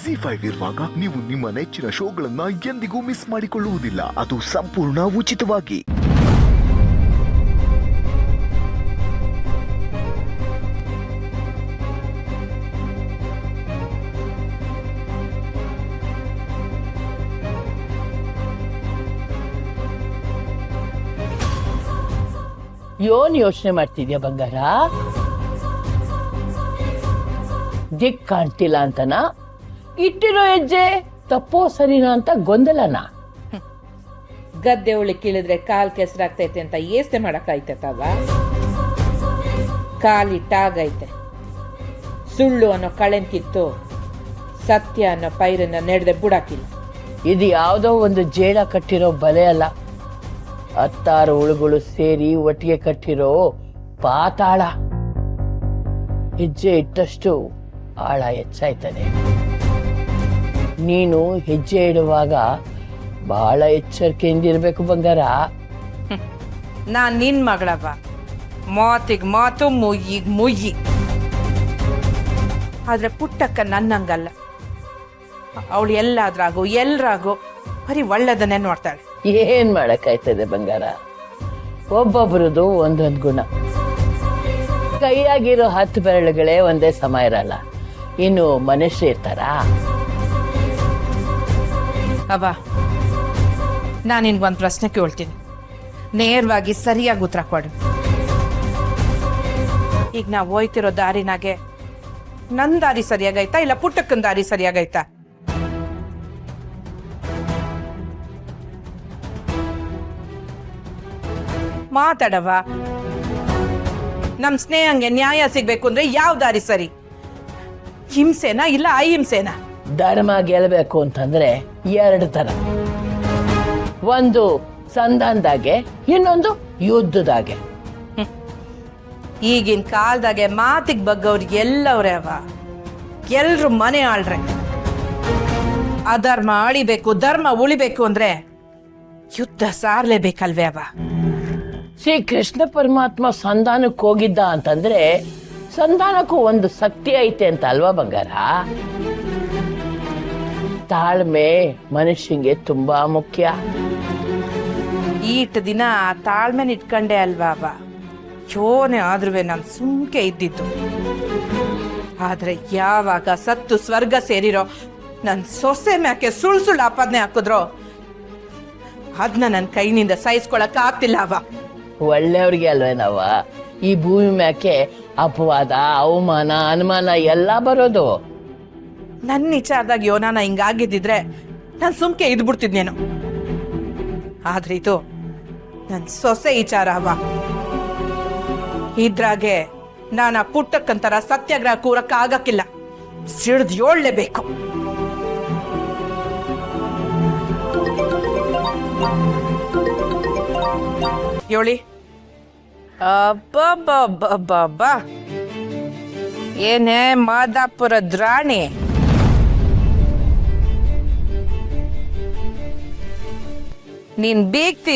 ZEE5 ಇರುವಾಗ ನೀವು ನಿಮ್ಮ ನೆಚ್ಚಿನ ಶೋಗಳನ್ನ ಎಂದಿಗೂ ಮಿಸ್ ಮಾಡಿಕೊಳ್ಳುವುದಿಲ್ಲ. ಅದು ಸಂಪೂರ್ಣ ಉಚಿತವಾಗಿ. ಯೋನ್ ಯೋಚನೆ ಮಾಡ್ತಿದ್ಯಾ ಬಂಗಾರ? ದಿಕ್ ಕಾಣ್ತಿಲ್ಲ ಅಂತನಾ? ಇಟ್ಟಿರೋ ಹೆಜ್ಜೆ ತಪ್ಪೋ ಸರಿನೋ ಅಂತ ಗೊಂದಲನಾ? ಗದ್ದೆ ಉಳಿ ಕೀಳಿದ್ರೆ ಕಾಲ್ ಕೆಸರಾಗ್ತೈತೆ ಅಂತ ಏಸ್ತೆ ಮಾಡಕ್ಕಾಯ್ತವ? ಕಾಲಿಟ್ಟಾಗೈತೆ. ಸುಳ್ಳು ಅನ್ನೋ ಕಳೆನ್ಕಿತ್ತು, ಸತ್ಯ ಅನ್ನೋ ಪೈರನ್ನ ನೆಡ್ದೆ ಬುಡಾಕಿಲ್ಲ. ಇದು ಯಾವುದೋ ಒಂದು ಜೇಡ ಕಟ್ಟಿರೋ ಬಲೆ ಅಲ್ಲ, 16 ಉಳುಗಳು ಸೇರಿ ಒಟ್ಟಿಗೆ ಕಟ್ಟಿರೋ ಪಾತಾಳ. ಹೆಜ್ಜೆ ಇಟ್ಟಷ್ಟು ಆಳ ಹೆಚ್ಚಾಯ್ತದೆ. ನೀನು ಹೆಜ್ಜೆ ಇಡುವಾಗ ಬಹಳ ಎಚ್ಚರಿಕೆಯಿಂದಿರ್ಬೇಕು ಬಂಗಾರ. ನಾನ್ ನಿನ್ ಮಗಳವ, ಮಾತಿಗ್ ಮಾತು, ಮುಯ್ಯಿಗ್ ಮುಯ್ಯಿ. ಆದ್ರೆ ಪುಟ್ಟಕ್ಕ ನನ್ನಂಗಲ್ಲ. ಅವಳು ಎಲ್ಲಾದ್ರಾಗು ಎಲ್ರಾಗು ಬರೀ ಒಳ್ಳೆದನ್ನೇ ನೋಡ್ತಾಳೆ. ಏನ್ ಮಾಡಕ್ಕಾಯ್ತದೆ ಬಂಗಾರ? ಒಬ್ಬೊಬ್ರದು ಒಂದೊಂದು ಗುಣ. ಕೈಯಾಗಿರೋ 10 ಬೆರಳುಗಳೇ ಒಂದೇ ಸಮ ಇರಲ್ಲ, ಇನ್ನು ಮನುಷ್ಯ ಇರ್ತಾರ? ಅವ, ನಾನು ನಿನ್ಗೊಂದು ಪ್ರಶ್ನೆ ಕೇಳ್ತೀನಿ, ನೇರವಾಗಿ ಸರಿಯಾಗಿ ಉತ್ತರ ಕೊಡು. ಈಗ ನಾವು ಹೋಯ್ತಿರೋ ದಾರಿನಾಗೆ ನನ್ ದಾರಿ ಸರಿಯಾಗೈತಾ ಇಲ್ಲ ಪುಟ್ಟಕ್ಕನ ದಾರಿ ಸರಿಯಾಗೈತಾ? ಮಾತಾಡವ. ನಮ್ ಸ್ನೇಹಂಗೆ ನ್ಯಾಯ ಸಿಗ್ಬೇಕು ಅಂದ್ರೆ ಯಾವ ದಾರಿ ಸರಿ? ಹಿಂಸೆನಾ ಇಲ್ಲ ಅಹಿಂಸೆನಾ? ಧರ್ಮ ಗೆಲ್ಲಬೇಕು ಅಂತಂದ್ರೆ 2 ತರ. ಒಂದು ಸಂಧಾನದಾಗೆ, ಇನ್ನೊಂದು ಯುದ್ಧದಾಗೆ. ಈಗಿನ ಕಾಲದಾಗೆ ಮಾತಿಗೆ ಬಗ್ಗವ್ರು ಎಲ್ಲವ್ರೆ ಅವ. ಎಲ್ರು ಮನೆ ಆಳ್ರೆ. ಅಧರ್ಮ ಅಳಿಬೇಕು, ಧರ್ಮ ಉಳಿಬೇಕು ಅಂದ್ರೆ ಯುದ್ಧ ಸಾರ್ಲೇಬೇಕಲ್ವೇ ಅವ? ಶ್ರೀ ಕೃಷ್ಣ ಪರಮಾತ್ಮ ಸಂಧಾನಕ್ಕೆ ಹೋಗಿದ್ದ ಅಂತಂದ್ರೆ ಸಂಧಾನಕ್ಕೂ ಒಂದು ಶಕ್ತಿ ಐತೆ ಅಂತ ಅಲ್ವಾ ಬಂಗಾರ? ತಾಳ್ಮೆ ಮನುಷ್ಯಂಗೆ ತುಂಬಾ ಮುಖ್ಯ. ಈಟ್ ದಿನ ತಾಳ್ಮೆನ ಇಟ್ಕೊಂಡೆ ಅಲ್ವಾ ಅವ? ಯೋನೆ ಆದ್ರೂ ನಾನು ಸುಮ್ಕೆ ಇದ್ದಿದ್ದು. ಆದ್ರೆ ಯಾವಾಗ ಸತ್ತು ಸ್ವರ್ಗ ಸೇರಿರೋ ನನ್ ಸೊಸೆ ಮ್ಯಾಕೆ ಸುಳ್ಳು ಆಪಾದನೆ ಹಾಕಿದ್ರೋ ಅದನ್ನ ನನ್ನ ಕೈನಿಂದ ಸಹಿಸ್ಕೊಳಕ್ ಆಗ್ತಿಲ್ಲ ಅವ. ಒಳ್ಳೆಯವ್ರಿಗೆ ಅಲ್ವೇನವ ಈ ಭೂಮಿ ಮ್ಯಾಕೆ ಅಪವಾದ, ಅವಮಾನ, ಅನುಮಾನ ಎಲ್ಲ ಬರೋದು. ನನ್ನ ವಿಚಾರದಾಗ ಯೋನಾನ ಹಿಂಗಾಗಿದ್ದಿದ್ರೆ ನಾನು ಸುಮ್ಕೆ ಇದ್ಬಿಡ್ತಿದ್ನೇನು. ಆದ್ರೆ ಇದು ನನ್ ಸೊಸೆ ವಿಚಾರ ಅವ. ಇದ್ರಾಗೆ ನಾನು ಆ ಪುಟ್ಟಕ್ಕಂತರ ಸತ್ಯಾಗ್ರಹ ಕೂರಕ್ಕ ಆಗಕ್ಕಿಲ್ಲ. ಸಿಡ್ದು ಏಳ್ಲೇಬೇಕು. ಯೋಳಿ. ಅಬ್ಬಬ್ಬಬ್ಬಬ್ಬ, ಏನೇ ಮಾದಾಪುರದ ರಾಣಿ. ನೀನ್ ಬೀಗ್ತಿ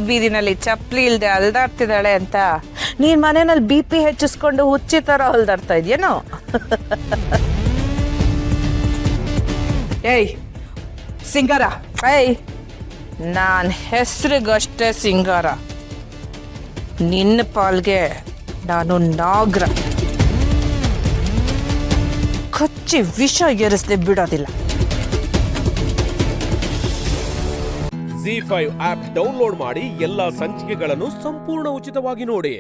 ಬೀದಿನಲ್ಲಿ ಚಪ್ಪಲಿ ಇಲ್ದೆ ಅಲ್ದಾಡ್ತಿದ್ದಾಳೆ ಅಂತ ನೀನ್ ಮನೆಯಲ್ಲಿ BP ಹೆಚ್ಚಿಸ್ಕೊಂಡು ಹುಚ್ಚಿ ತರ ಹೊಲ್ದಾಡ್ತಾ ಇದ್ಯೇನೋ? ಏಯ್ ಸಿಂಗಾರ, ಏಯ್ ನಾನ್ ಹೆಸರಿಗಷ್ಟೇ ಸಿಂಗಾರ, ನಿನ್ನ ಪಾಲ್ಗೆ ನಾನು ನಾಗ್ರ. ಕಚ್ಚಿ ವಿಷ ಏರಿಸದೆ ಬಿಡೋದಿಲ್ಲ. ZEE5 ಆಪ್ ಡೌನ್ಲೋಡ್ ಮಾಡಿ ಎಲ್ಲಾ ಸಂಚಿಕೆಗಳನ್ನು ಸಂಪೂರ್ಣ ಉಚಿತವಾಗಿ ನೋಡಿ.